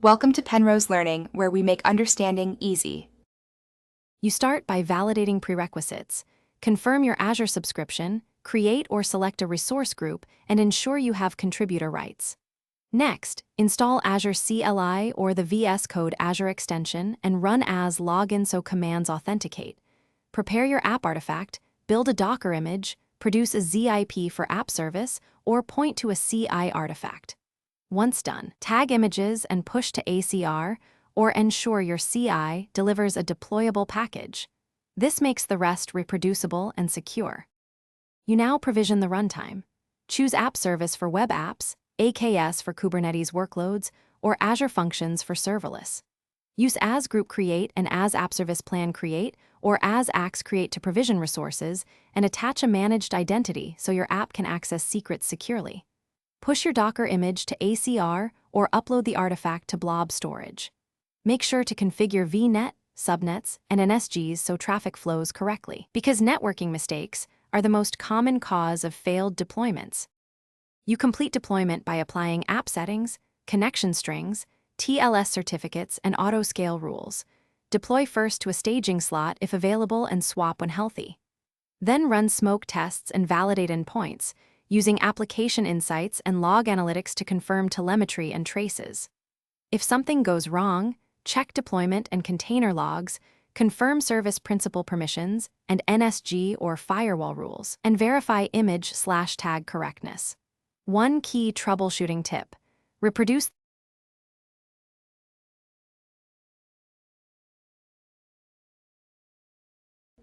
Welcome to Penrose Learning, where we make understanding easy. You start by validating prerequisites. Confirm your Azure subscription, create or select a resource group, and ensure you have contributor rights. Next, install Azure CLI or the VS Code Azure extension and run as login so commands authenticate. Prepare your app artifact, build a Docker image, produce a ZIP for app service, or point to a CI artifact. Once done, tag images and push to ACR, or ensure your CI delivers a deployable package. This makes the rest reproducible and secure. You now provision the runtime. Choose App Service for web apps, AKS for Kubernetes workloads, or Azure Functions for serverless. Use as group create and as app service plan create or as ax create to provision resources and attach a managed identity so your app can access secrets securely. Push your Docker image to ACR or upload the artifact to blob storage. Make sure to configure VNet, subnets, and NSGs so traffic flows correctly, because networking mistakes are the most common cause of failed deployments. You complete deployment by applying app settings, connection strings, TLS certificates, and auto-scale rules. Deploy first to a staging slot if available and swap when healthy. Then run smoke tests and validate endpoints, using application insights and log analytics to confirm telemetry and traces. If something goes wrong, check deployment and container logs, confirm service principal permissions and NSG or firewall rules, and verify image/tag correctness. One key troubleshooting tip: reproduce.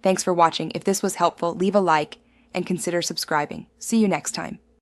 Thanks for watching. If this was helpful, leave a like and consider subscribing. See you next time.